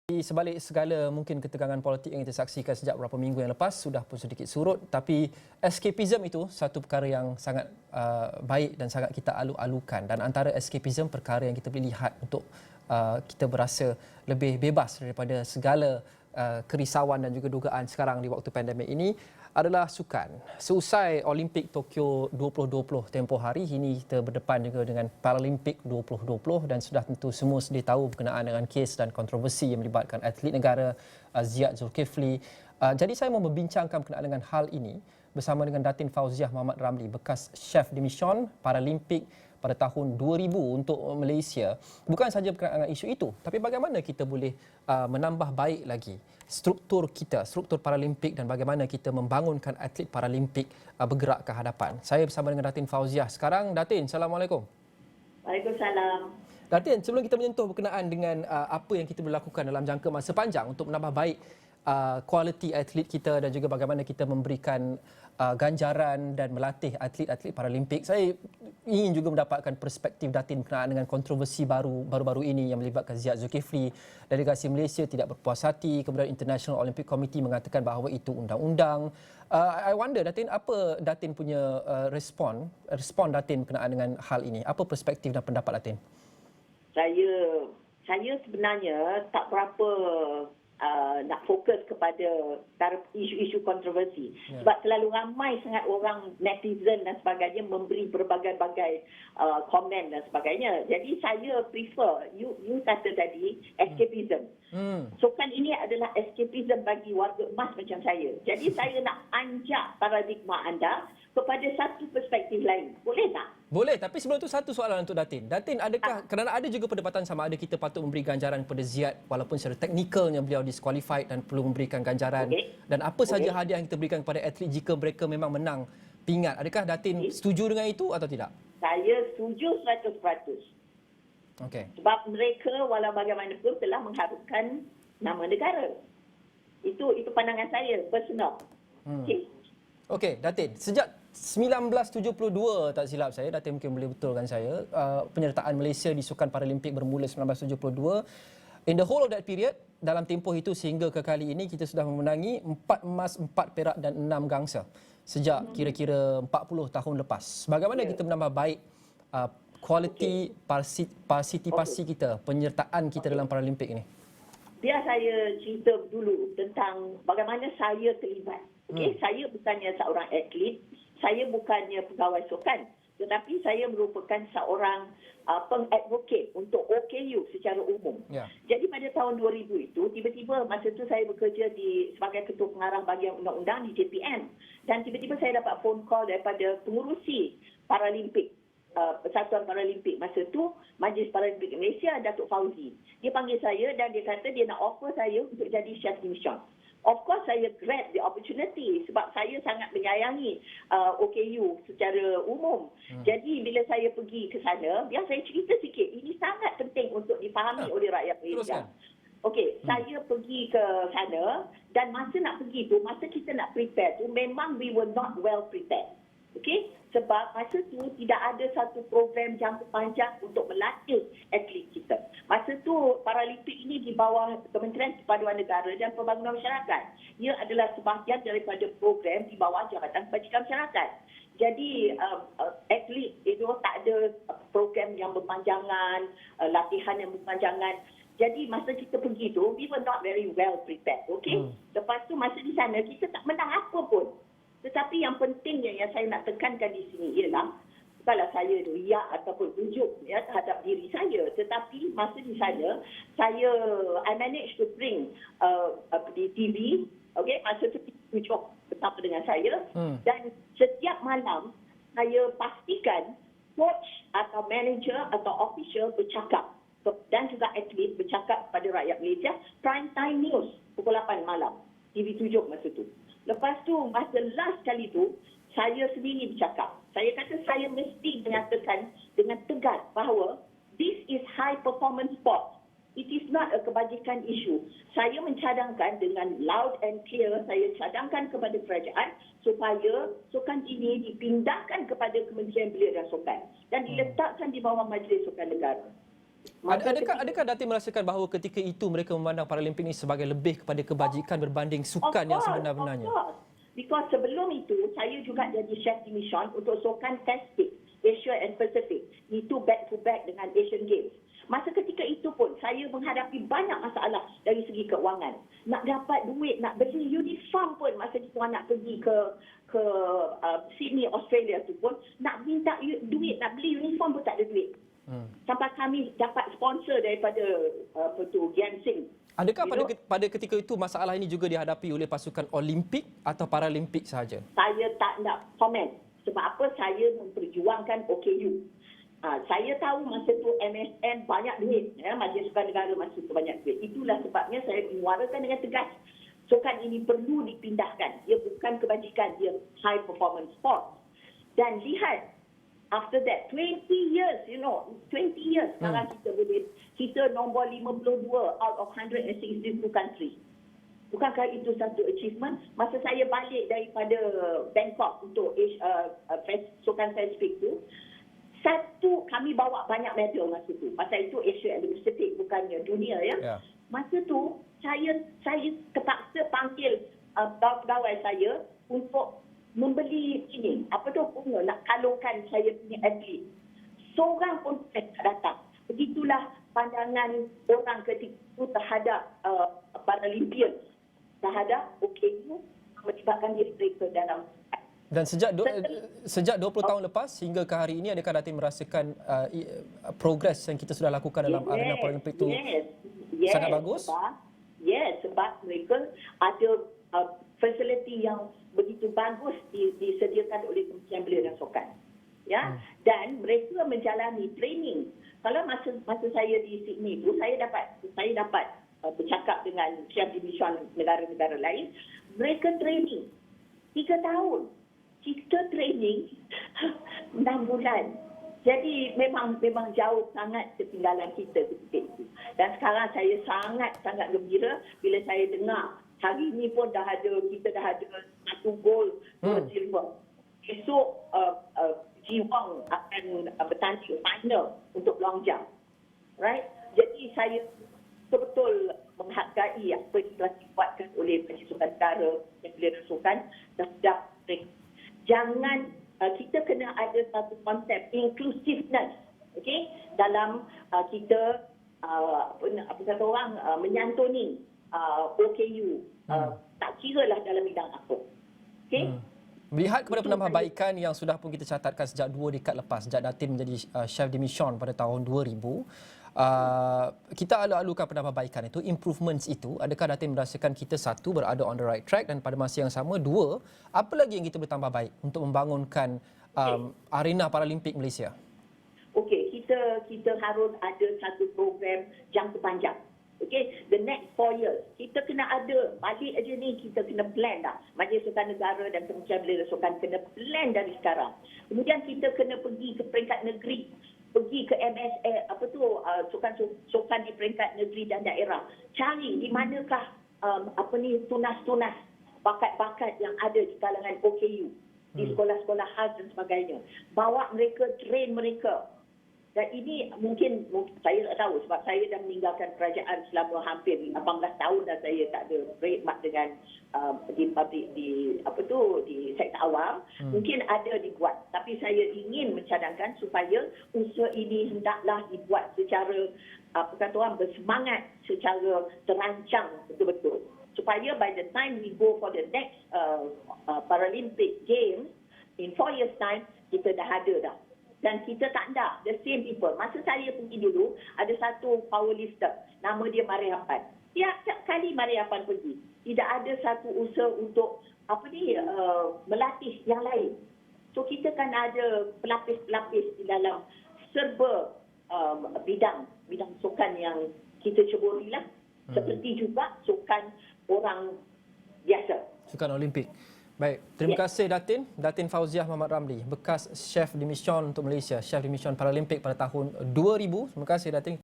Di sebalik segala mungkin ketegangan politik yang kita saksikan sejak beberapa minggu yang lepas sudah pun sedikit surut, tapi escapism itu satu perkara yang sangat baik dan sangat kita alu-alukan, dan antara escapism perkara yang kita boleh lihat untuk kita berasa lebih bebas daripada segala kerisauan dan juga dugaan sekarang di waktu pandemik ini adalah sukan. Seusai Olimpik Tokyo 2020 tempoh hari, ini kita berdepan juga dengan Paralimpik 2020 dan sudah tentu semua sedia tahu berkenaan dengan kes dan kontroversi yang melibatkan atlet negara Ziyad Zulkifli. Jadi saya mau membincangkan berkenaan dengan hal ini bersama dengan Datin Fauziah Muhammad Ramli, bekas chef de mission Paralimpik pada tahun 2000 untuk Malaysia. Bukan sahaja berkenaan dengan isu itu, tapi bagaimana kita boleh menambah baik lagi struktur kita, struktur Paralimpik, dan bagaimana kita membangunkan atlet Paralimpik bergerak ke hadapan. Saya bersama dengan Datin Fauziah sekarang. Datin, Assalamualaikum. Waalaikumsalam. Datin, sebelum kita menyentuh berkenaan dengan apa yang kita boleh lakukan dalam jangka masa panjang untuk menambah baik kualiti atlet kita dan juga bagaimana kita memberikan ganjaran dan melatih atlet-atlet Paralimpik, saya ingin juga mendapatkan perspektif Datin berkenaan dengan kontroversi baru-baru ini yang melibatkan Ziyad Zulkifli. Delegasi Malaysia tidak berpuas hati, kemudian International Olympic Committee mengatakan bahawa itu undang-undang. I wonder, Datin, apa Datin punya respon Datin berkenaan dengan hal ini? Apa perspektif dan pendapat Datin? Saya sebenarnya tak berapa nak fokus kepada isu-isu kontroversi. Sebab terlalu ramai sangat orang netizen dan sebagainya memberi berbagai-bagai komen dan sebagainya. Jadi saya prefer, you kata tadi, escapism. Sukan ini adalah escapism bagi warga emas macam saya. Jadi saya nak anjak paradigma anda kepada satu perspektif lain. Boleh tak? Boleh, tapi sebelum itu satu soalan untuk Datin. Datin, adakah, kerana ada juga perdebatan sama ada kita patut memberi ganjaran kepada Ziyad walaupun secara teknikalnya beliau disqualified dan perlu memberikan ganjaran. Dan apa saja hadiah yang kita berikan kepada atlet jika mereka memang menang pingat. Adakah Datin setuju dengan itu atau tidak? Saya setuju 100%. Okey. Sebab mereka walau bagaimanapun telah mengharumkan nama negara. Itu pandangan saya, personal. Okey, Datin, sejak 1972 tak silap saya, Datin mungkin boleh betulkan saya, penyertaan Malaysia di Sukan Paralimpik bermula 1972. In the whole of that period, dalam tempoh itu sehingga ke kali ini kita sudah memenangi 4 emas, 4 perak dan 6 gangsa sejak kira-kira 40 tahun lepas. Bagaimana kita menambah baik kualiti partisipasi kita, penyertaan kita dalam Paralimpik ini? Biar saya cerita dulu tentang bagaimana saya terlibat. Saya bukannya seorang atlet, saya bukannya pegawai sukan, tetapi saya merupakan seorang pengadvocate untuk OKU secara umum. Jadi pada tahun 2000 itu, tiba-tiba masa itu saya bekerja sebagai ketua pengarah bahagian undang-undang di JPN. Dan tiba-tiba saya dapat phone call daripada pengurusi Paralimpik, Persatuan Paralimpik masa itu, Majlis Paralimpik Malaysia, Datuk Fauzi. Dia panggil saya dan dia kata dia nak offer saya untuk jadi chef de mission. Of course, saya grab the opportunity sebab saya sangat menyayangi OKU secara umum. Jadi bila saya pergi ke sana, biar saya cerita sikit. Ini sangat penting untuk difahami oleh rakyat Malaysia. Saya pergi ke sana dan masa nak pergi tu, masa kita nak prepare tu, memang we were not well prepared. Sebab masa tu tidak ada satu program jangka panjang untuk melatih atlet kita. Masa tu Paralimpik ini di bawah Kementerian Perpaduan Negara dan Pembangunan Masyarakat. Ia adalah sebahagian daripada program di bawah Jabatan Kebajikan Masyarakat. Jadi atlet itu tak ada program yang berpanjangan, latihan yang berpanjangan. Jadi masa kita pergi tu, we were not very well prepared. Lepas tu masa di sana kita tak menang apa pun. Tetapi yang pentingnya yang saya nak tekankan di sini ialah bukanlah saya riak ataupun tunjuk terhadap diri saya, tetapi masa di sana I managed to bring di TV, masa tu tunjuk bersama dengan saya, dan setiap malam saya pastikan coach atau manager atau official bercakap dan juga atlet bercakap kepada rakyat Malaysia, prime time news pukul 8 malam, TV 7 masa tu. Lepas tu, masa last kali tu, saya sendiri bercakap. Saya kata saya mesti menyatakan dengan tegas bahawa this is high performance sport. It is not a kebajikan issue. Saya mencadangkan dengan loud and clear, saya cadangkan kepada kerajaan supaya sukan ini dipindahkan kepada Kementerian Belia dan Sukan dan diletakkan di bawah Majlis Sukan Negara. Adakah Datin merasakan bahawa ketika itu mereka memandang Paralimpik ini sebagai lebih kepada kebajikan berbanding sukan yang sebenar-benarnya? Of course. Because sebelum itu, saya juga jadi chef di mission untuk sukan Tastic, Asia and Pacific. Itu back to back dengan Asian Games. Masa ketika itu pun, saya menghadapi banyak masalah dari segi keuangan. Nak dapat duit, nak beli uniform pun masa itu nak pergi ke Sydney, Australia tu pun, nak minta duit, nak beli uniform pun tak ada duit. Sampai kami dapat sponsor daripada Giansing. Adakah pada ketika itu masalah ini juga dihadapi oleh pasukan Olimpik atau Paralimpik sahaja? Saya tak nak komen. Sebab apa? Saya memperjuangkan OKU. Saya tahu masa tu MSN banyak duit. Majlis Sukan Negara masa tu banyak duit. Itulah sebabnya saya menyuarakan dengan tegas. Sukan ini perlu dipindahkan. Dia bukan kebajikan. Dia high performance sport. Dan lihat, after that, 20 years, 20 years sekarang kita nombor 52 out of 162 countries. Bukankah itu satu achievement? Masa saya balik daripada Bangkok untuk Sukan Pasifik tu, kami bawa banyak medal masa tu. Pasal itu Asia and Pacific, bukannya dunia ya. Yeah. Masa tu, saya terpaksa panggil pegawai saya untuk membeli bunga nak kalungkan saya punya atlet. Seorang pun tak datang. Begitulah pandangan orang ketika itu terhadap Paralympians, terhadap OKU melibatkan diri mereka dalam. Dan sejak 20 tahun lepas hingga ke hari ini, adakah Datin merasakan progres yang kita sudah lakukan dalam arena Paralimpik itu sangat bagus? Sebab mereka ada fasiliti yang begitu bagus disediakan oleh Kementerian Belia dan Sukan. Ya, dan mereka menjalani training. Kalau masa saya di Sydney tu, saya dapat bercakap dengan chef division negara-negara lain. Mereka training 3 tahun. Kita training 6 bulan. Jadi memang jauh sangat ketinggalan kita ketika itu. Dan sekarang saya sangat gembira bila saya dengar hari ini pun kita dah ada 1 gold, 2 silver. Esok Jiwang akan bertanding final untuk long jump. Right? Jadi saya betul-betul menghargai apa yang telah dibuatkan oleh Majlis Sukan Negara yang Belia dan Sukan terhadap mereka. Jangan, kita kena ada satu konsep inclusiveness, okay, dalam kita menyantuni OKU, tak kira lah dalam bidang apa. Okay? Melihat kepada penambahbaikan yang sudah pun kita catatkan sejak 2 dekad lepas, sejak Datin menjadi chef de mission pada tahun 2000, kita alu-alukan penambahbaikan itu, improvements itu. Adakah Datin merasakan kita satu berada on the right track, dan pada masa yang sama, dua, apa lagi yang kita boleh tambah baik untuk membangunkan arena Paralimpik Malaysia? Okey, kita harus ada satu program jangka panjang. Okay, the next 4 years, kita kena ada, balik aja ni kita kena plan dah. Majlis Sukan Negara dan Kementerian Belia dan Sukan kena plan dari sekarang. Kemudian kita kena pergi ke peringkat negeri, pergi ke MSA, sukan di peringkat negeri dan daerah. Cari di manakah tunas-tunas bakat-bakat yang ada di kalangan OKU, di sekolah-sekolah khas dan sebagainya. Bawa mereka, train mereka. Dan ini mungkin saya tak tahu sebab saya dah meninggalkan kerajaan selama hampir 18 tahun dan saya tak ada berkhidmat dengan di sektor awam. Mungkin ada dibuat, tapi saya ingin mencadangkan supaya usaha ini hendaklah dibuat secara bersemangat, secara terancang betul-betul, supaya by the time we go for the next Paralympic Games in 4 years time, kita dah ada dah. Dan kita tak ada the same people. Masa saya pergi dulu, ada satu powerlifter, nama dia Mariapan. Tiap kali Mariapan pergi, tidak ada satu usaha untuk melatih yang lain. So kita kan ada pelapis-pelapis di dalam serba bidang sukan yang kita ceburilah. Seperti juga sukan orang biasa. Sukan Olimpik. Baik, terima kasih Datin Fauziah Muhammad Ramli, bekas chef de mission untuk Malaysia, chef de mission Paralimpik pada tahun 2000. Terima kasih Datin.